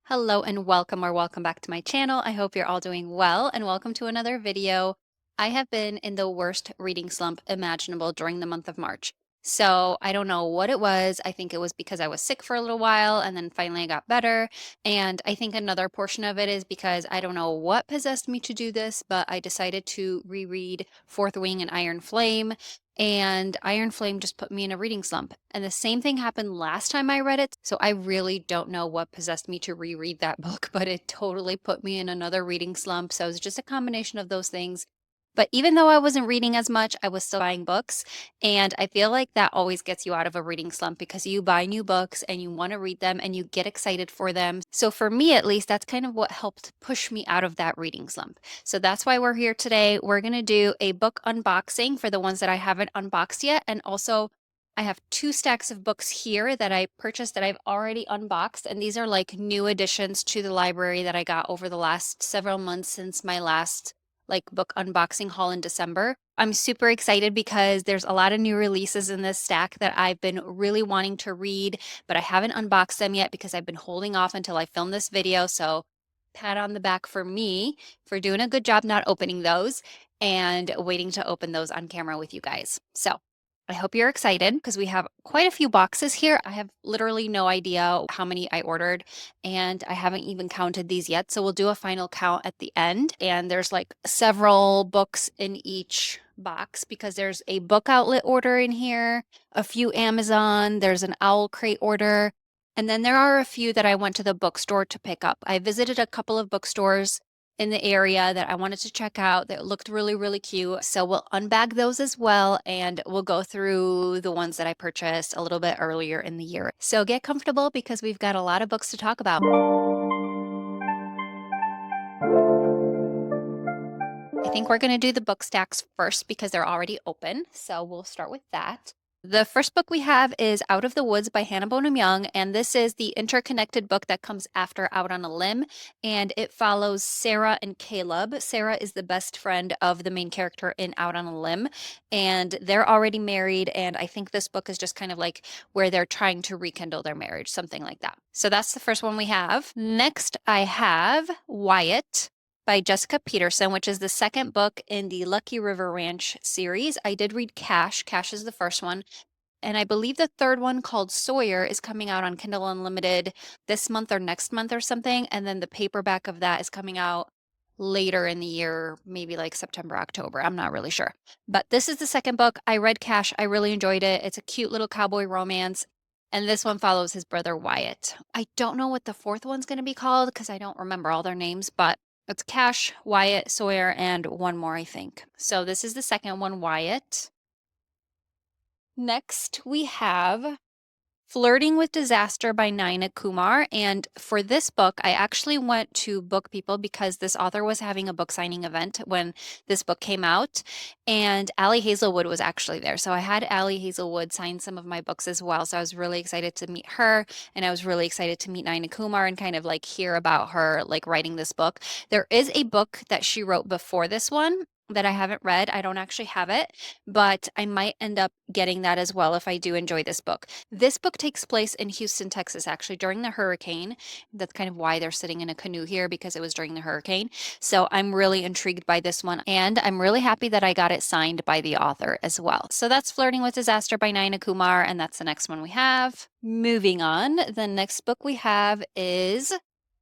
Hello and welcome or welcome back to my channel. I hope you're all doing well and welcome to another video. I have been in the worst reading slump imaginable during the month of March. So I don't know what it was. I think it was because I was sick for a little while and then finally I got better. And I think another portion of it is because I don't know what possessed me to do this, but I decided to reread Fourth Wing and Iron Flame. And Iron Flame just put me in a reading slump. And the same thing happened last time I read it. So I really don't know what possessed me to reread that book, but it totally put me in another reading slump. So it was just a combination of those things. But even though I wasn't reading as much, I was still buying books. And I feel like that always gets you out of a reading slump because you buy new books and you want to read them and you get excited for them. So for me, at least, that's kind of what helped push me out of that reading slump. So that's why we're here today. We're going to do a book unboxing for the ones that I haven't unboxed yet. And also, I have two stacks of books here that I purchased that I've already unboxed. And these are like new additions to the library that I got over the last several months since my last book unboxing haul in December. I'm super excited because there's a lot of new releases in this stack that I've been really wanting to read, but I haven't unboxed them yet because I've been holding off until I film this video. So pat on the back for me for doing a good job not opening those and waiting to open those on camera with you guys. So I hope you're excited because we have quite a few boxes here. I have literally no idea how many I ordered and I haven't even counted these yet. So we'll do a final count at the end. And there's like several books in each box because there's a book outlet order in here, a few Amazon, there's an Owl Crate order, and then there are a few that I went to the bookstore to pick up. I visited a couple of bookstores in the area that I wanted to check out that looked really, really cute. So we'll unbag those as well and we'll go through the ones that I purchased a little bit earlier in the year. So get comfortable because we've got a lot of books to talk about. I think we're going to do the book stacks first because they're already open. So we'll start with that. The first book we have is Out of the Woods by Hannah Bonham Young, and this is the interconnected book that comes after Out on a Limb, and it follows Sarah and Caleb. Sarah is the best friend of the main character in Out on a Limb, and they're already married, and I think this book is just kind of like where they're trying to rekindle their marriage, something like that. So that's the first one we have. Next, I have Wyatt by Jessica Peterson, which is the second book in the Lucky River Ranch series. I did read Cash. Cash is the first one. And I believe the third one, called Sawyer, is coming out on Kindle Unlimited this month or next month or something. And then the paperback of that is coming out later in the year, maybe like September, October. I'm not really sure. But this is the second book. I read Cash. I really enjoyed it. It's a cute little cowboy romance. And this one follows his brother Wyatt. I don't know what the fourth one's going to be called because I don't remember all their names, but it's Cash, Wyatt, Sawyer, and one more, I think. So this is the second one, Wyatt. Next, we have Flirting with Disaster by Naina Kumar. And for this book, I actually went to Book People because this author was having a book signing event when this book came out. And Allie Hazelwood was actually there. So I had Allie Hazelwood sign some of my books as well. So I was really excited to meet her. And I was really excited to meet Naina Kumar and kind of like hear about her like writing this book. There is a book that she wrote before this one that I haven't read. I don't actually have it, but I might end up getting that as well if I do enjoy this book. This book takes place in Houston, Texas, actually during the hurricane. That's kind of why they're sitting in a canoe here, because it was during the hurricane. So I'm really intrigued by this one, and I'm really happy that I got it signed by the author as well. So that's Flirting with Disaster by Naina Kumar, and that's the next one we have. Moving on, the next book we have is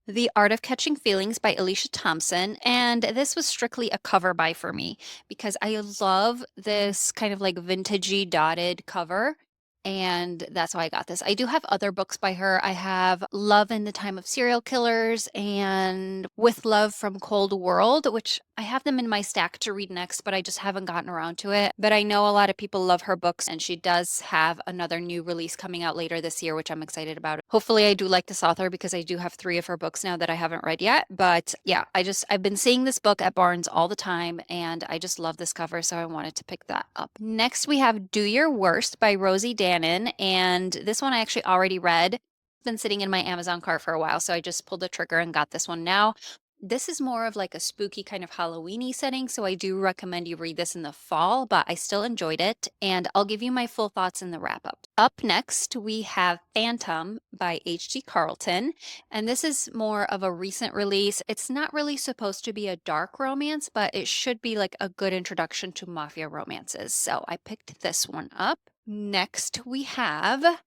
The Art of Catching Feelings by Alicia Thompson, and this was strictly a cover buy for me because I love this kind of like vintagey dotted cover, and that's why I got this. I do have other books by her. I have Love in the Time of Serial Killers and With Love from Cold World, which I have them in my stack to read next, but I just haven't gotten around to it. But I know a lot of people love her books, and she does have another new release coming out later this year, which I'm excited about. Hopefully I do like this author because I do have 3 of her books now that I haven't read yet. But yeah, I've been seeing this book at Barnes all the time, and I just love this cover, so I wanted to pick that up. Next, we have Do Your Worst by Rosie Dannon, and this one I actually already read. It's been sitting in my Amazon cart for a while, so I just pulled the trigger and got this one now. This is more of like a spooky kind of Halloweeny setting, so I do recommend you read this in the fall, but I still enjoyed it, and I'll give you my full thoughts in the wrap up. Up next, we have Phantom by H.G. Carlton, and this is more of a recent release. It's not really supposed to be a dark romance, but it should be like a good introduction to mafia romances, so I picked this one up. Next, we have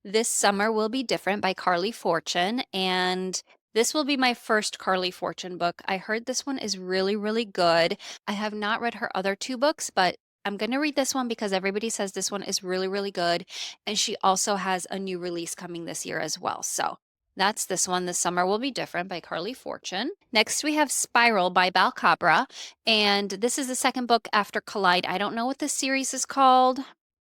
This Summer Will Be Different by Carly Fortune, and this will be my first Carly Fortune book. I heard this one is really, really good. I have not read her other two books, but I'm going to read this one because everybody says this one is really, really good. And she also has a new release coming this year as well. So that's this one. This Summer Will Be Different by Carly Fortune. Next, we have Spiral by Balcabra. And this is the second book after Collide. I don't know what this series is called.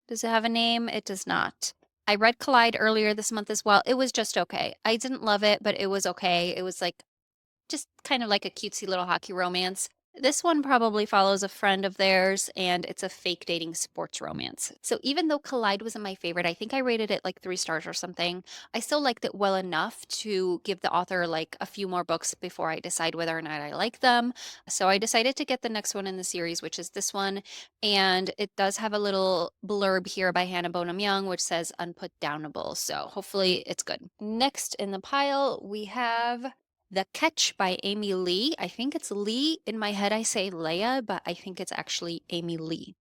Does it have a name? It does not. I read Collide earlier this month as well. It was just okay. I didn't love it, but it was okay. It was like just kind of like a cutesy little hockey romance. This one probably follows a friend of theirs, and it's a fake dating sports romance. So even though Collide wasn't my favorite, I think I rated it like 3 stars or something. I still liked it well enough to give the author like a few more books before I decide whether or not I like them. So I decided to get the next one in the series, which is this one. And it does have a little blurb here by Hannah Bonham Young, which says unputdownable. So hopefully it's good. Next in the pile, we have The Catch by Amy Lee. I think it's Lee. In my head, I say Leia, but I think it's actually Amy Lee.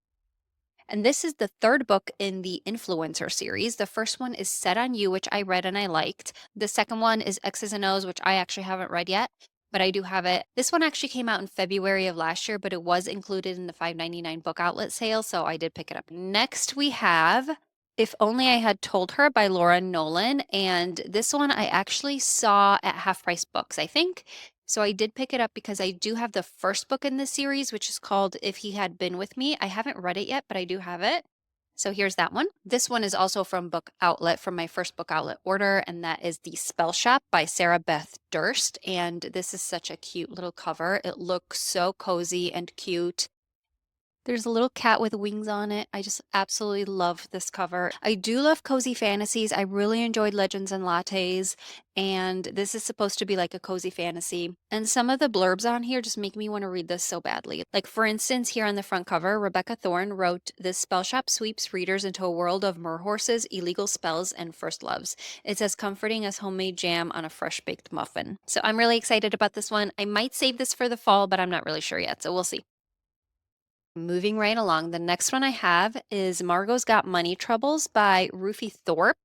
And this is the third book in the Influencer series. The first one is Set on You, which I read and I liked. The second one is X's and O's, which I actually haven't read yet, but I do have it. This one actually came out in February of last year, but it was included in the $5.99 book outlet sale, so I did pick it up. Next, we have If Only I Had Told Her by Laura Nolan, and this one I actually saw at Half Price Books, I think. So I did pick it up because I do have the first book in this series, which is called If He Had Been With Me. I haven't read it yet, but I do have it. So here's that one. This one is also from Book Outlet, from my first Book Outlet order, and that is The Spell Shop by Sarah Beth Durst. And this is such a cute little cover. It looks so cozy and cute. There's a little cat with wings on it. I just absolutely love this cover. I do love cozy fantasies. I really enjoyed Legends and Lattes, and this is supposed to be like a cozy fantasy. And some of the blurbs on here just make me want to read this so badly. Like, for instance, here on the front cover, Rebecca Thorne wrote, "This spell shop sweeps readers into a world of merhorses, illegal spells, and first loves. It's as comforting as homemade jam on a fresh baked muffin." So I'm really excited about this one. I might save this for the fall, but I'm not really sure yet, so we'll see. Moving right along, the next one I have is Margot's Got Money Troubles by Ruthie Thorpe.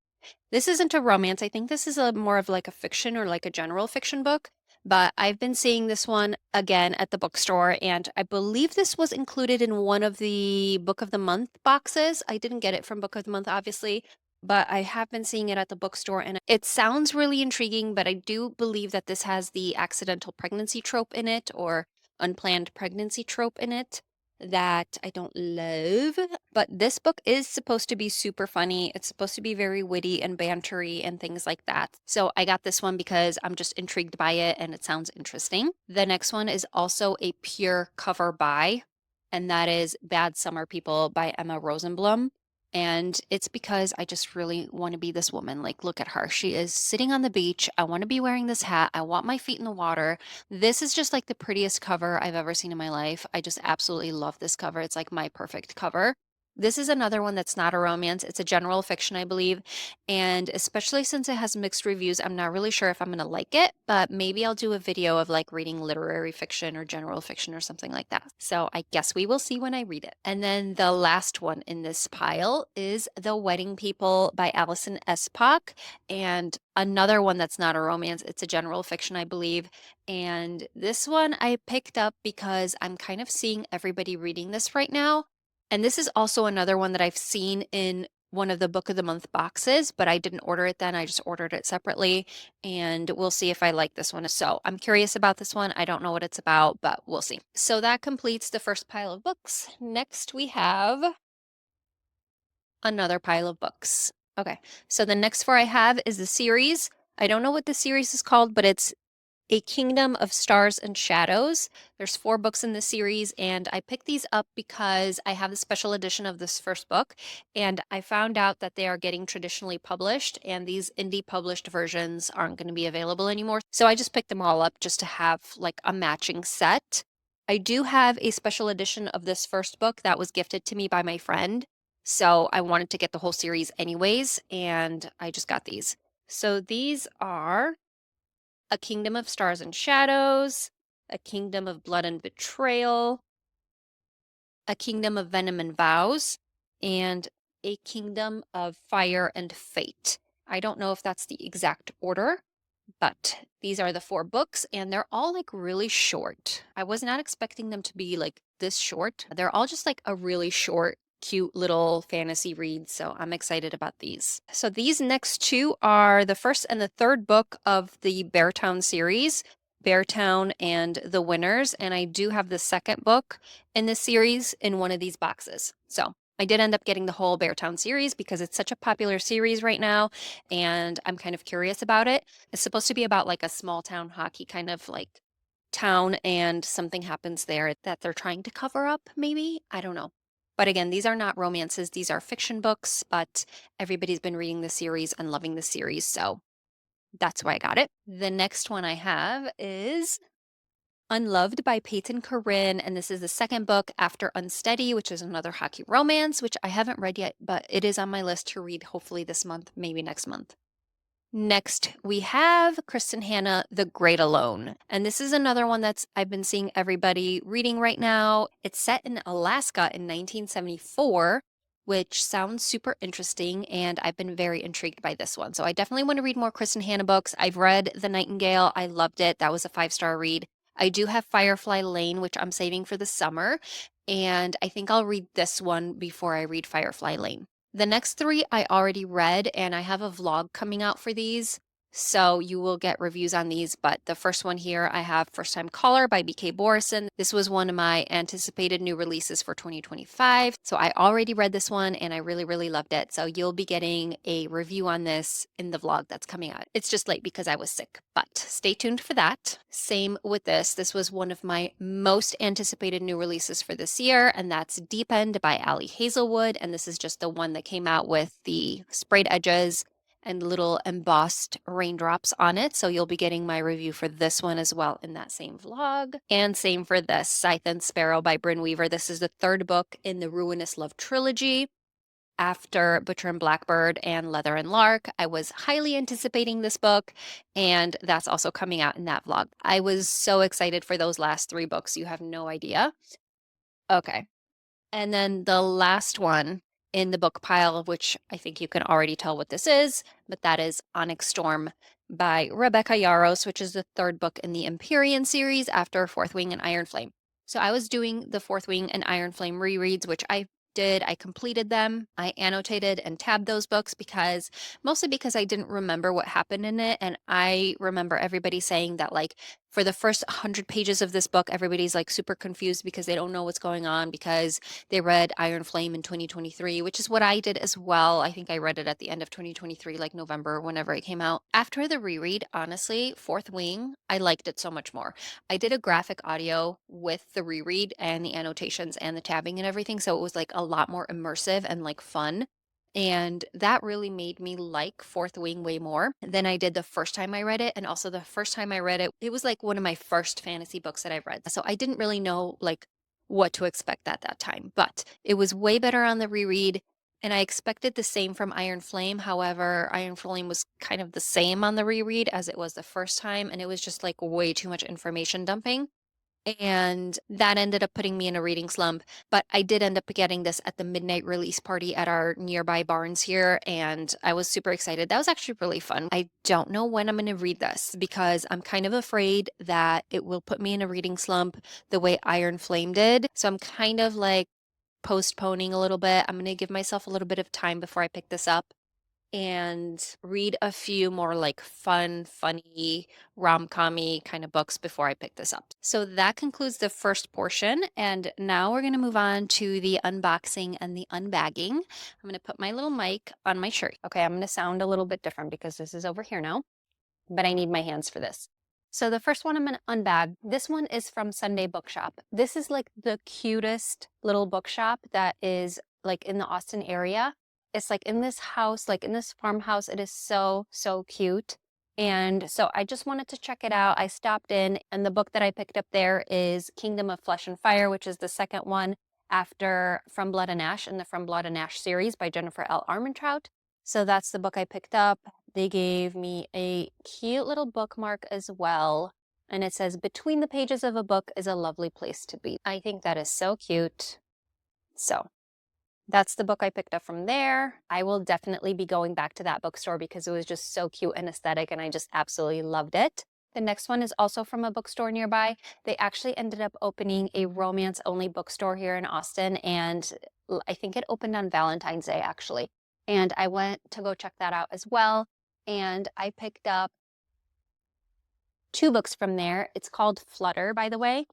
This isn't a romance. I think this is a more of like a fiction or like a general fiction book, but I've been seeing this one again at the bookstore, and I believe this was included in one of the Book of the Month boxes. I didn't get it from Book of the Month, obviously, but I have been seeing it at the bookstore, and it sounds really intriguing, but I do believe that this has the accidental pregnancy trope in it, or unplanned pregnancy trope in it, that I don't love. But this book is supposed to be super funny. It's supposed to be very witty and bantery and things like that. So I got this one because I'm just intrigued by it and it sounds interesting. The next one is also a pure cover buy, and that is Bad Summer People by Emma Rosenblum. And it's because I just really want to be this woman. Like, look at her. She is sitting on the beach. I want to be wearing this hat. I want my feet in the water. This is just like the prettiest cover I've ever seen in my life. I just absolutely love this cover. It's like my perfect cover. This is another one that's not a romance. It's a general fiction, I believe. And especially since it has mixed reviews, I'm not really sure if I'm going to like it, but maybe I'll do a video of like reading literary fiction or general fiction or something like that. So I guess we will see when I read it. And then the last one in this pile is The Wedding People by Alison Espach. And another one that's not a romance. It's a general fiction, I believe. And this one I picked up because I'm kind of seeing everybody reading this right now. And this is also another one that I've seen in one of the Book of the Month boxes, but I didn't order it then. I just ordered it separately, and we'll see if I like this one. So I'm curious about this one. I don't know what it's about, but we'll see. So that completes the first pile of books. Next, we have another pile of books. Okay, so the next four I have is the series. I don't know what the series is called, but it's A Kingdom of Stars and Shadows. There's 4 books in the series, and I picked these up because I have the special edition of this first book, and I found out that they are getting traditionally published, and these indie published versions aren't going to be available anymore. So I just picked them all up just to have like a matching set. I do have a special edition of this first book that was gifted to me by my friend. So I wanted to get the whole series anyways, and I just got these. So these are A Kingdom of Stars and Shadows, A Kingdom of Blood and Betrayal, A Kingdom of Venom and Vows, and A Kingdom of Fire and Fate. I don't know if that's the exact order, but these are the 4 books, and they're all like really short. I was not expecting them to be like this short. They're all just like a really short, cute little fantasy read, so I'm excited about these. So these next 2 are the first and the third book of the Beartown series, Beartown and the Winners, and I do have the second book in this series in one of these boxes. So I did end up getting the whole Beartown series because it's such a popular series right now, and I'm kind of curious about it. It's supposed to be about like a small town hockey kind of like town, and something happens there that they're trying to cover up, maybe. I don't know. But again, these are not romances, these are fiction books, but everybody's been reading the series and loving the series, so that's why I got it. The next one I have is Unloved by Peyton Corinne, and this is the second book after Unsteady, which is another hockey romance, which I haven't read yet, but it is on my list to read hopefully this month, maybe next month. Next, we have Kristen Hanna, The Great Alone. And this is another one that's I've been seeing everybody reading right now. It's set in Alaska in 1974, which sounds super interesting, and I've been very intrigued by this one. So I definitely want to read more Kristen Hanna books. I've read The Nightingale. I loved it. That was a 5-star read. I do have Firefly Lane, which I'm saving for the summer, and I think I'll read this one before I read Firefly Lane. The next 3 I already read, and I have a vlog coming out for these, so you will get reviews on these. But the first one here, I have First Time Caller by BK Borison. This was one of my anticipated new releases for 2025. So I already read this one, and I really, really loved it. So you'll be getting a review on this in the vlog that's coming out. It's just late because I was sick, but stay tuned for that. Same with this. This was one of my most anticipated new releases for this year, and that's Deep End by Ali Hazelwood. And this is just the one that came out with the sprayed edges and little embossed raindrops on it. So you'll be getting my review for this one as well in that same vlog. And same for this, Scythe and Sparrow by Brynne Weaver. This is the 3rd book in the Ruinous Love trilogy. After Butcher and Blackbird and Leather and Lark, I was highly anticipating this book, and that's also coming out in that vlog. I was so excited for those last 3 books. You have no idea. Okay. And then the last one in the book pile, which I think you can already tell what this is, but that is Onyx Storm by Rebecca Yarros, which is the 3rd book in the Empyrean series after Fourth Wing and Iron Flame. So I was doing the Fourth Wing and Iron Flame rereads, which I did. I completed them. I annotated and tabbed those books mostly because I didn't remember what happened in it. And I remember everybody saying that like for the first 100 pages of this book, everybody's like super confused because they don't know what's going on because they read Iron Flame in 2023, which is what I did as well. I think I read it at the end of 2023, like November, whenever it came out. After the reread, honestly, Fourth Wing, I liked it so much more. I did a graphic audio with the reread and the annotations and the tabbing and everything, so it was like a lot more immersive and like fun. And that really made me like Fourth Wing way more than I did the first time I read it. And also the first time I read it, it was like one of my first fantasy books that I've read. So I didn't really know like what to expect at that time, but it was way better on the reread. And I expected the same from Iron Flame. However, Iron Flame was kind of the same on the reread as it was the first time. And it was just like way too much information dumping. And that ended up putting me in a reading slump. But I did end up getting this at the midnight release party at our nearby Barnes here, and I was super excited. That was actually really fun. I don't know when I'm going to read this because I'm kind of afraid that it will put me in a reading slump the way Iron Flame did. So I'm kind of like postponing a little bit. I'm going to give myself a little bit of time before I pick this up and read a few more like fun, funny, rom-com-y kind of books before I pick this up. So that concludes the first portion. And now we're going to move on to the unboxing and the unbagging. I'm going to put my little mic on my shirt. Okay, I'm going to sound a little bit different because this is over here now, but I need my hands for this. So the first one I'm going to unbag. This one is from Sunday Bookshop. This is like the cutest little bookshop that is like in the Austin area. It's like in this house, like in this farmhouse. It is so, so cute. And so I just wanted to check it out. I stopped in, and the book that I picked up there is Kingdom of Flesh and Fire, which is the second one after From Blood and Ash in the From Blood and Ash series by Jennifer L. Armentrout. So that's the book I picked up. They gave me a cute little bookmark as well. And it says, between the pages of a book is a lovely place to be. I think that is so cute. So that's the book I picked up from there. I will definitely be going back to that bookstore because it was just so cute and aesthetic, and I just absolutely loved it. The next one is also from a bookstore nearby. They actually ended up opening a romance-only bookstore here in Austin, and I think it opened on Valentine's Day, actually. And I went to go check that out as well, and I picked up 2 books from there. It's called Flutter, by the way.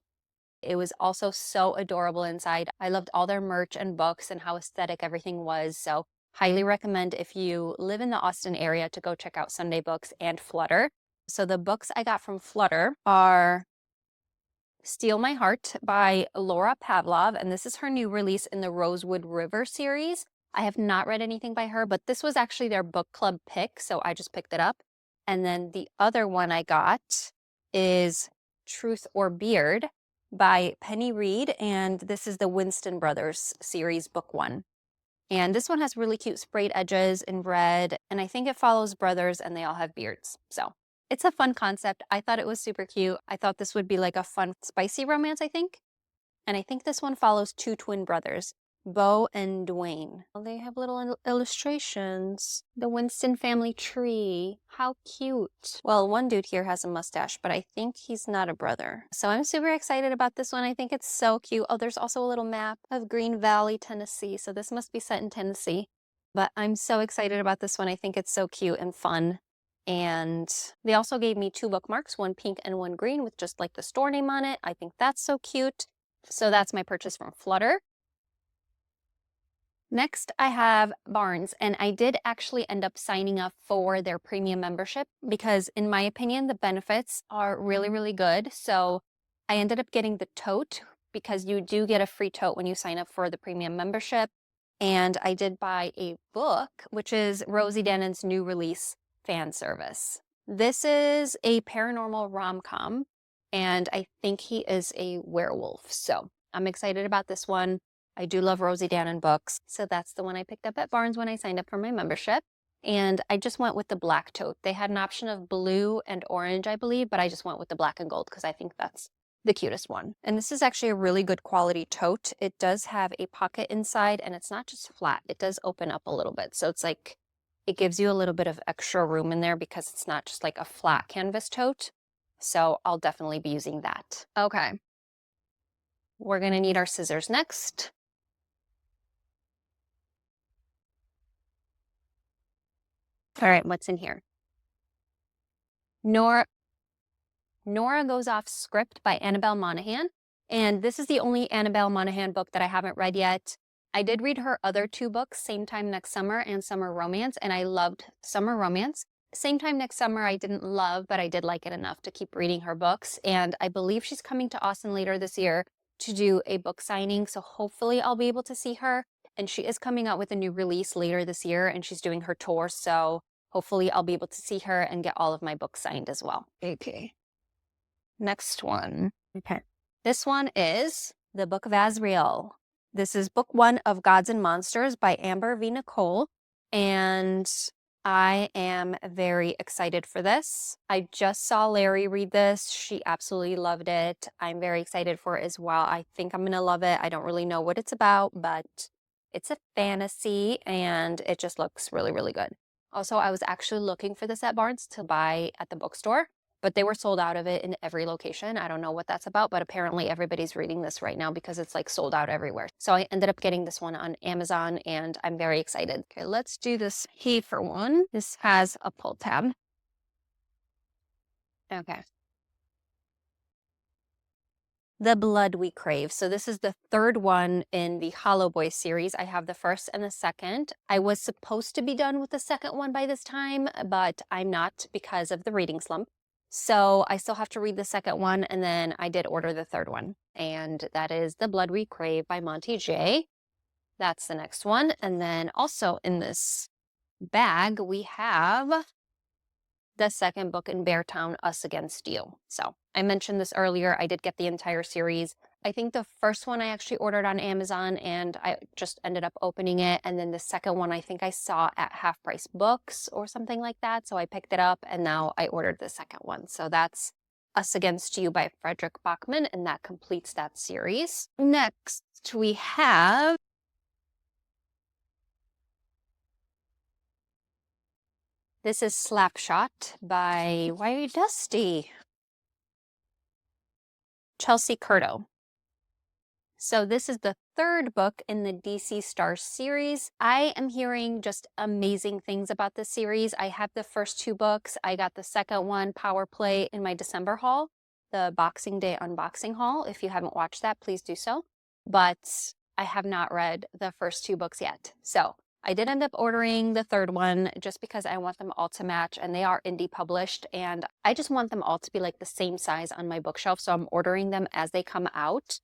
It was also so adorable inside. I loved all their merch and books and how aesthetic everything was. So highly recommend if you live in the Austin area to go check out Sunday Books and Flutter. So the books I got from Flutter are Steal My Heart by Laura Pavlov, and this is her new release in the Rosewood River series. I have not read anything by her, but this was actually their book club pick, so I just picked it up. And then the other one I got is Truth or Beard by Penny Reed, and this is the Winston Brothers series, book 1. And this one has really cute sprayed edges in red, and I think it follows brothers and they all have beards. So it's a fun concept. I thought it was super cute. I thought this would be like a fun, spicy romance, I think. And I think this one follows 2 twin brothers, Bo and Dwayne. Well, they have little illustrations. The Winston family tree. How cute. Well, one dude here has a mustache, but I think he's not a brother. So I'm super excited about this one. I think it's so cute. Oh, there's also a little map of Green Valley, Tennessee. So this must be set in Tennessee. But I'm so excited about this one. I think it's so cute and fun. And they also gave me 2 bookmarks, one pink and one green with just like the store name on it. I think that's so cute. So that's my purchase from Flutter. Next, I have Barnes, and I did actually end up signing up for their premium membership because, in my opinion, the benefits are really, really good. So I ended up getting the tote because you do get a free tote when you sign up for the premium membership. And I did buy a book, which is Rosie Dannon's new release, Fan Service. This is a paranormal rom-com, and I think he is a werewolf. So I'm excited about this one. I do love Rosie Dannon books. So that's the one I picked up at Barnes when I signed up for my membership. And I just went with the black tote. They had an option of blue and orange, I believe, but I just went with the black and gold because I think that's the cutest one. And this is actually a really good quality tote. It does have a pocket inside, and it's not just flat. It does open up a little bit. So it's like, it gives you a little bit of extra room in there because it's not just like a flat canvas tote. So I'll definitely be using that. Okay. We're gonna need our scissors next. All right, what's in here? Nora Goes Off Script by Annabelle Monaghan. And this is the only Annabelle Monaghan book that I haven't read yet. I did read her other 2 books, Same Time Next Summer and Summer Romance, and I loved Summer Romance. Same Time Next Summer I didn't love, but I did like it enough to keep reading her books. And I believe she's coming to Austin later this year to do a book signing, so hopefully I'll be able to see her. And she is coming out with a new release later this year, and she's doing her tour, so hopefully I'll be able to see her and get all of my books signed as well. Okay. Next one. Okay. This one is The Book of Azrael. This is book 1 of Gods and Monsters by Amber V. Nicole. And I am very excited for this. I just saw Larry read this. She absolutely loved it. I'm very excited for it as well. I think I'm going to love it. I don't really know what it's about, but it's a fantasy and it just looks really, really good. Also, I was actually looking for this at Barnes to buy at the bookstore, but they were sold out of it in every location. I don't know what that's about, but apparently everybody's reading this right now because it's like sold out everywhere. So I ended up getting this one on Amazon and I'm very excited. Okay, let's do this Heifer one. This has a pull tab. Okay. The Blood We Crave. So this is the 3rd one in the Hollow Boy series. I have the 1st and the 2nd. I was supposed to be done with the 2nd one by this time, but I'm not because of the reading slump. So I still have to read the second one, and then I did order the third one, and that is The Blood We Crave by Monty J. That's the next one. And then also in this bag, we have the second book in Beartown, Us Against You. So I mentioned this earlier. I did get the entire series. I think the first one I actually ordered on Amazon and I just ended up opening it. And then the second one I think I saw at Half Price Books or something like that. So I picked it up and now I ordered the second one. So that's Us Against You by Frederick Bachman, and that completes that series. Next, we have this is Slapshot by Why Dusty, Chelsea Curto. So this is the third book in the DC Stars series. I am hearing just amazing things about this series. I have the first two books. I got the second one, Power Play, in my December haul, the Boxing Day unboxing haul. If you haven't watched that, please do so. But I have not read the first two books yet. So I did end up ordering the third one just because I want them all to match, and they are indie published, and I just want them all to be like the same size on my bookshelf. So I'm ordering them as they come out,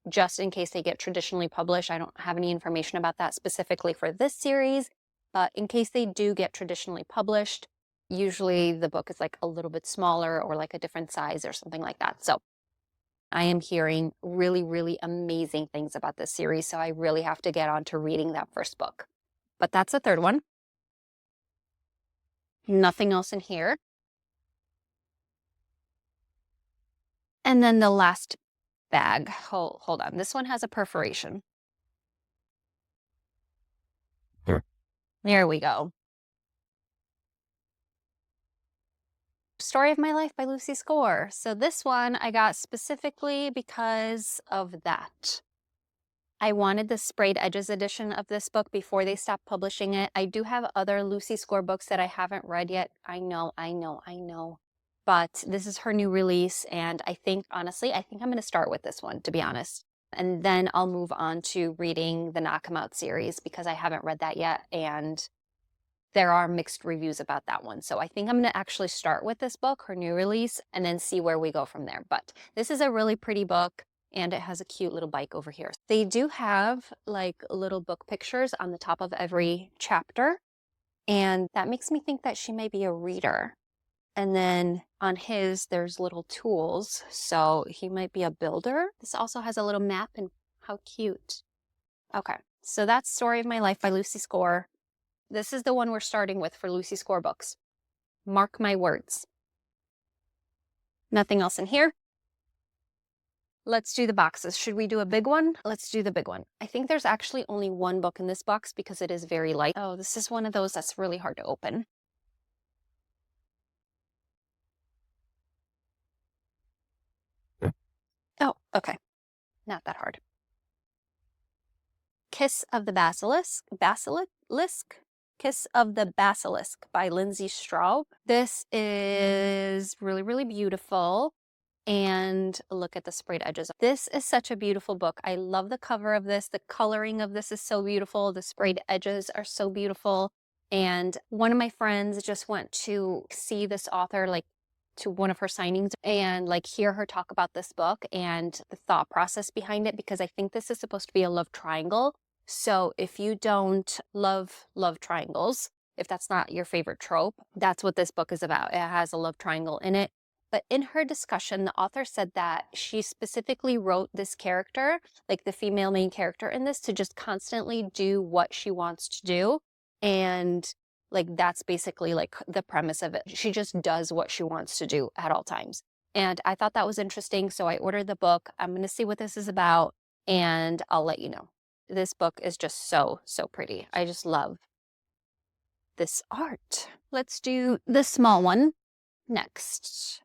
just in case they get traditionally published. I don't have any information about that specifically for this series, but in case they do get traditionally published, usually the book is like a little bit smaller or like a different size or something like that. So I am hearing really, really amazing things about this series, so I really have to get on to reading that first book. But that's the third one. Nothing else in here. And then the last bag. Hold on. This one has a perforation. There we go. Story of My Life by Lucy Score. So this one I got specifically because of that. I wanted the sprayed edges edition of this book before they stopped publishing it. I do have other Lucy Score books that I haven't read yet. I know. But this is her new release, and I think, honestly, I think I'm going to start with this one, to be honest. And then I'll move on to reading the Knock 'Em Out series because I haven't read that yet, and there are mixed reviews about that one. So I think I'm going to actually start with this book, her new release, and then see where we go from there. But this is a really pretty book, and it has a cute little bike over here. They do have like little book pictures on the top of every chapter, and that makes me think that she may be a reader. And then on his, there's little tools, so he might be a builder. This also has a little map, and how cute. Okay, so that's Story of My Life by Lucy Score. This is the one we're starting with for Lucy Score books. Mark my words. Nothing else in here. Let's do the boxes. Should we do a big one? Let's do the big one. I think there's actually only one book in this box because it is very light. Oh, this is one of those that's really hard to open. Oh, okay. Not that hard. Kiss of the Basilisk. Kiss of the Basilisk by Lindsay Straub. This is really, really beautiful. And look at the sprayed edges. This is such a beautiful book. I love the cover of this. The coloring of this is so beautiful. The sprayed edges are so beautiful. And one of my friends just went to see this author, like to one of her signings, and like hear her talk about this book and the thought process behind it, because I think this is supposed to be a love triangle. So if you don't love triangles, if that's not your favorite trope, that's what this book is about. It has a love triangle in it. But in her discussion, the author said that she specifically wrote this character, like the female main character in this, to just constantly do what she wants to do. And like that's basically like the premise of it. She just does what she wants to do at all times. And I thought that was interesting. So I ordered the book. I'm going to see what this is about, and I'll let you know. This book is just so, so pretty. I just love this art. Let's do the small one next.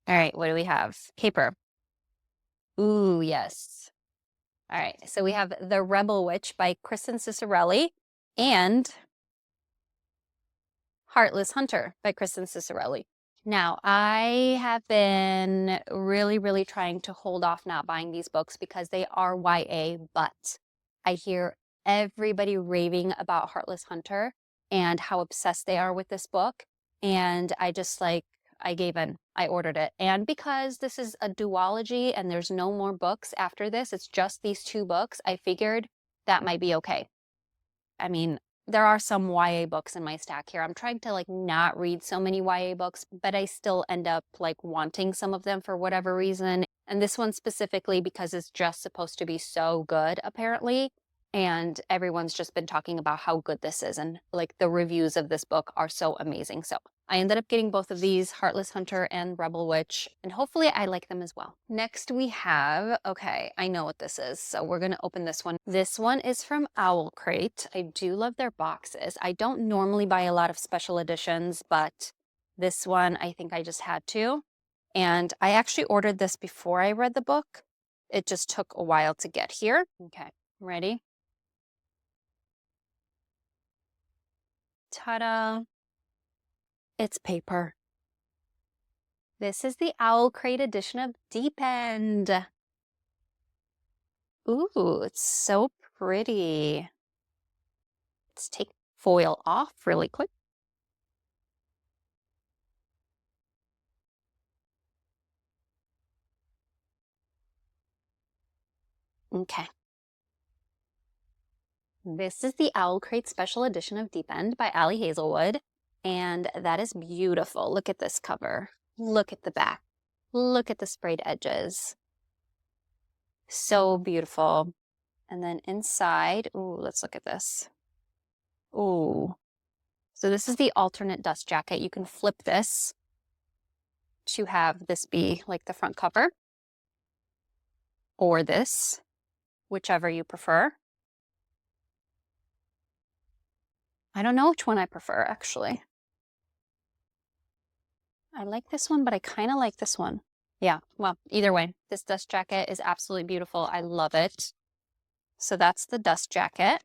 All right, what do we have? Paper. Ooh, yes. All right, so we have The Rebel Witch by Kristen Cicerelli and Heartless Hunter by Kristen Cicerelli. Now, I have been really, really trying to hold off not buying these books because they are YA, but I hear everybody raving about Heartless Hunter and how obsessed they are with this book. And I just like, I gave in. I ordered it. And because this is a duology and there's no more books after this, it's just these 2 books, I figured that might be okay. I mean, there are some YA books in my stack here. I'm trying to like not read so many YA books, but I still end up like wanting some of them for whatever reason. And this one specifically because it's just supposed to be so good, apparently. And everyone's just been talking about how good this is. And like the reviews of this book are so amazing. So I ended up getting both of these, Heartless Hunter and Rebel Witch, and hopefully I like them as well. Next we have, okay, I know what this is, so we're gonna open this one. This one is from Owl Crate. I do love their boxes. I don't normally buy a lot of special editions, but this one I think I just had to. And I actually ordered this before I read the book. It just took a while to get here. Okay, ready? Ta-da! It's paper. This is the Owl Crate edition of Deep End. Ooh, it's so pretty. Let's take foil off really quick. Okay. This is the Owl Crate Special Edition of Deep End by Ali Hazelwood. And that is beautiful. Look at this cover. Look at the back. Look at the sprayed edges. So beautiful. And then inside, ooh, let's look at this. Ooh. So this is the alternate dust jacket. You can flip this to have this be like the front cover, or this, whichever you prefer. I don't know which one I prefer, actually. I like this one, but I kind of like this one. Yeah, well, either way, this dust jacket is absolutely beautiful. I love it. So that's the dust jacket.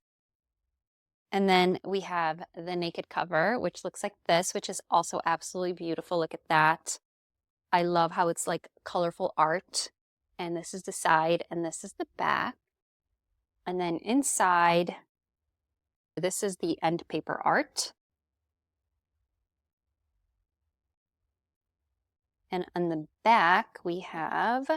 And then we have the naked cover, which looks like this, which is also absolutely beautiful. Look at that. I love how it's like colorful art. And this is the side, and this is the back. And then inside, this is the end paper art. And on the back, we have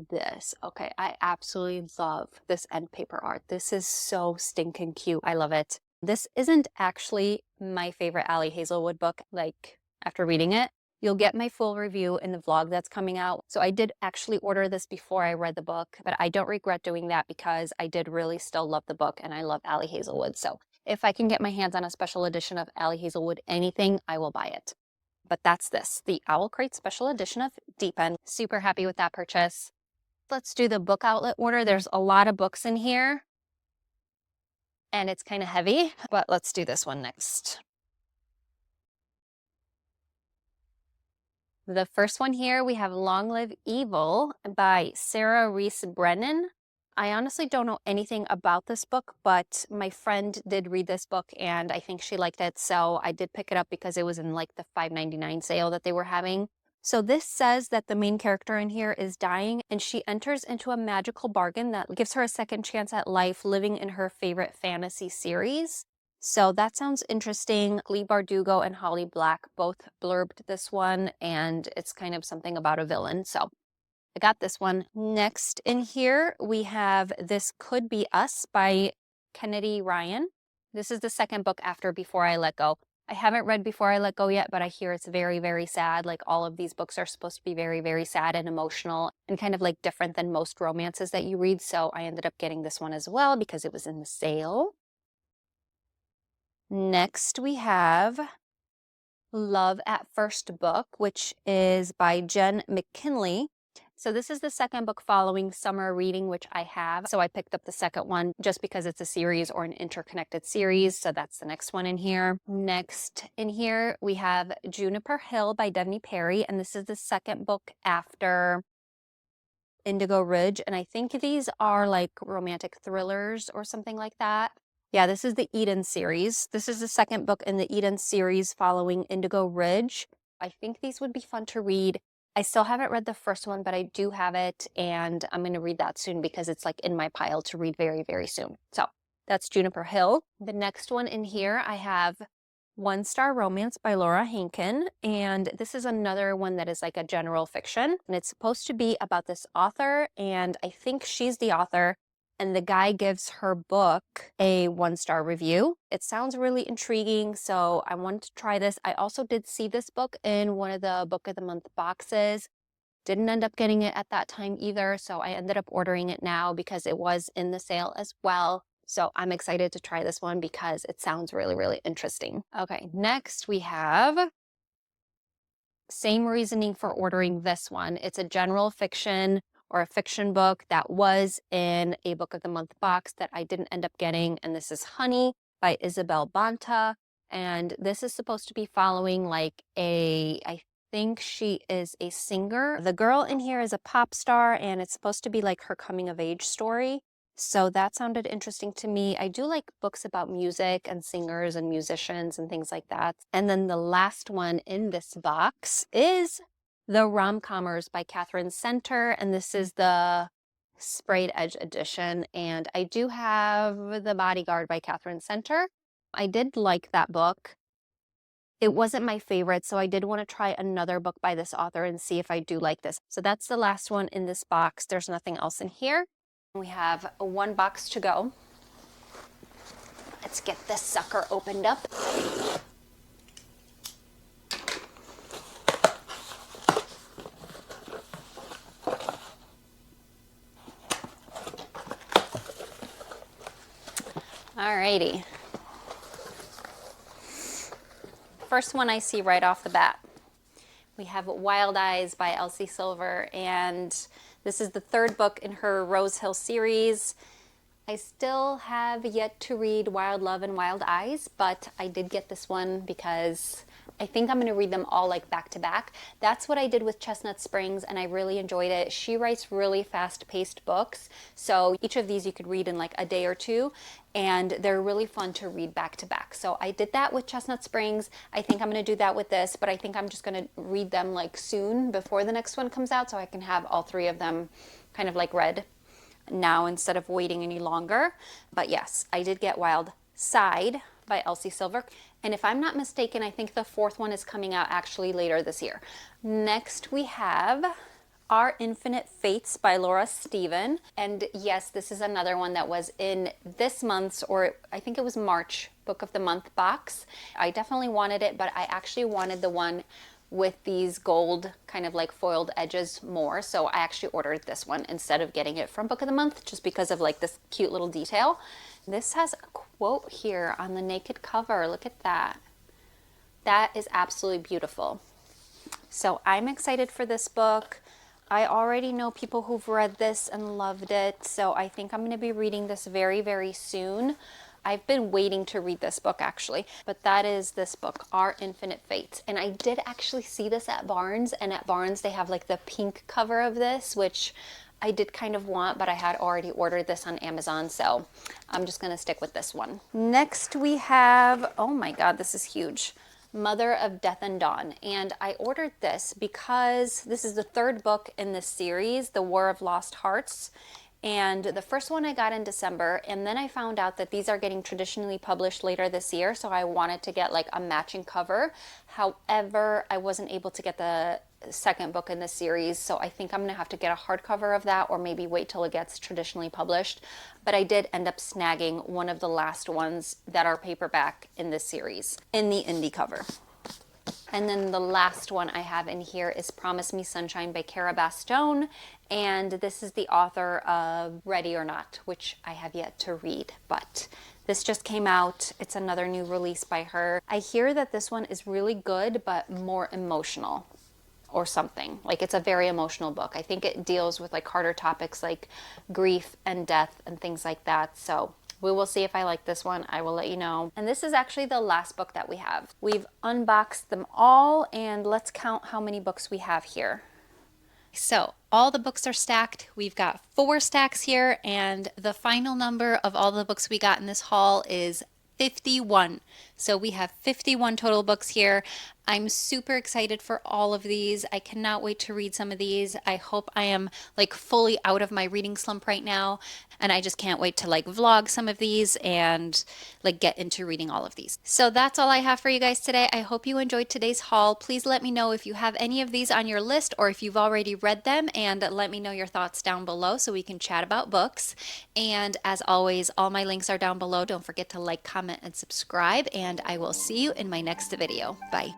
this. Okay, I absolutely love this end paper art. This is so stinking cute. I love it. This isn't actually my favorite Ali Hazelwood book. Like, after reading it, you'll get my full review in the vlog that's coming out. So I did actually order this before I read the book, but I don't regret doing that because I did really still love the book and I love Ali Hazelwood. So if I can get my hands on a special edition of Ali Hazelwood anything, I will buy it. But that's this, the Owl Crate Special Edition of Deep End. Super happy with that purchase. Let's do the book outlet order. There's a lot of books in here and it's kind of heavy, but let's do this one next. The first one here, we have Long Live Evil by Sarah Reese Brennan. I honestly don't know anything about this book, but my friend did read this book and I think she liked it. So I did pick it up because it was in like the $5.99 sale that they were having. So this says that the main character in here is dying and she enters into a magical bargain that gives her a second chance at life living in her favorite fantasy series. So that sounds interesting. Lee Bardugo and Holly Black both blurbed this one and it's kind of something about a villain. So I got this one. Next in here, we have This Could Be Us by Kennedy Ryan. This is the second book after Before I Let Go. I haven't read Before I Let Go yet, but I hear it's very, very sad. Like all of these books are supposed to be very, very sad and emotional and kind of like different than most romances that you read. So I ended up getting this one as well because it was in the sale. Next, we have Love at First Book, which is by Jen McKinley. So this is the second book following Summer Reading, which I have. So I picked up the second one just because it's a series or an interconnected series. So that's the next one in here. Next in here, we have Juniper Hill by Devney Perry. And this is the second book after Indigo Ridge. And I think these are like romantic thrillers or something like that. Yeah, this is the Eden series. This is the second book in the Eden series following Indigo Ridge. I think these would be fun to read. I still haven't read the first one, but I do have it and I'm going to read that soon because it's like in my pile to read very, very soon. So That's Juniper Hill. The next one in here, I have One Star Romance by Laura Hankin, and this is another one that is like a general fiction, and it's supposed to be about this author, and I think she's the author, and the guy gives her book a 1-star review. It sounds really intriguing, so I wanted to try this. I also did see this book in one of the Book of the Month boxes. Didn't end up getting it at that time either, so I ended up ordering it now because it was in the sale as well. So I'm excited to try this one because it sounds really, really interesting. Okay, next we have same reasoning for ordering this one. It's a general fiction or a fiction book that was in a Book of the Month box that I didn't end up getting, and this is Honey by Isabel Bonta. And this is supposed to be following like I think she is a singer. The girl in here is a pop star, and it's supposed to be like her coming of age story. So that sounded interesting to me. I do like books about music and singers and musicians and things like that. And then the last one in this box is The Rom-Commers by Catherine Center, and this is the sprayed edge edition. And I do have The Bodyguard by Catherine Center. I did like that book. It wasn't my favorite, so I did want to try another book by this author and see if I do like this. So that's the last one in this box. There's nothing else in here. We have one box to go. Let's get this sucker opened up. Alrighty. First one I see right off the bat. We have Wild Eyes by Elsie Silver, and this is the third book in her Rose Hill series. I still have yet to read Wild Love and Wild Eyes, but I did get this one because I think I'm going to read them all like back to back. That's what I did with Chestnut Springs, and I really enjoyed it. She writes really fast-paced books, so each of these you could read in like a day or two, and they're really fun to read back to back. So I did that with Chestnut Springs. I think I'm going to do that with this, but I think I'm just going to read them like soon before the next one comes out so I can have all three of them kind of like read now instead of waiting any longer. But yes, I did get Wild Side by Elsie Silver. And if I'm not mistaken, I think the fourth one is coming out actually later this year. Next we have Our Infinite Fates by Laura Steven. And yes, this is another one that was in this month's, or I think it was March, Book of the Month box. I definitely wanted it, but I actually wanted the one with these gold kind of like foiled edges more. So I actually ordered this one instead of getting it from Book of the Month just because of like this cute little detail. This has a quote here on the naked cover. Look at that. That is absolutely beautiful. So I'm excited for this book. I already know people who've read this and loved it. So I think I'm going to be reading this very, very soon. I've been waiting to read this book actually, but that is this book, Our Infinite Fates. And I did actually see this at Barnes, and at Barnes they have like the pink cover of this, which I did kind of want, but I had already ordered this on Amazon, so I'm just going to stick with this one. Next we have, oh my God, this is huge, Mother of Death and Dawn. And I ordered this because this is the third book in this series, The War of Lost Hearts. And the first one I got in December, and then I found out that these are getting traditionally published later this year, so I wanted to get like a matching cover. However, I wasn't able to get the second book in the series, so I think I'm gonna have to get a hardcover of that or maybe wait till it gets traditionally published. But I did end up snagging one of the last ones that are paperback in this series in the indie cover. And then the last one I have in here is Promise Me Sunshine by Cara Bastone. And this is the author of Ready or Not, which I have yet to read. But this just came out. It's another new release by her. I hear that this one is really good, but more emotional or something. Like it's a very emotional book. I think it deals with like harder topics like grief and death and things like that. So we will see if I like this one. I will let you know. And this is actually the last book that we have. We've unboxed them all, and let's count how many books we have here. So all the books are stacked. We've got 4 stacks here, and the final number of all the books we got in this haul is 51. So we have 51 total books here. I'm super excited for all of these. I cannot wait to read some of these. I hope I am like fully out of my reading slump right now, and I just can't wait to like vlog some of these and like get into reading all of these. So that's all I have for you guys today. I hope you enjoyed today's haul. Please let me know if you have any of these on your list or if you've already read them, and let me know your thoughts down below so we can chat about books. And as always, all my links are down below. Don't forget to like, comment, and subscribe, and I will see you in my next video. Bye.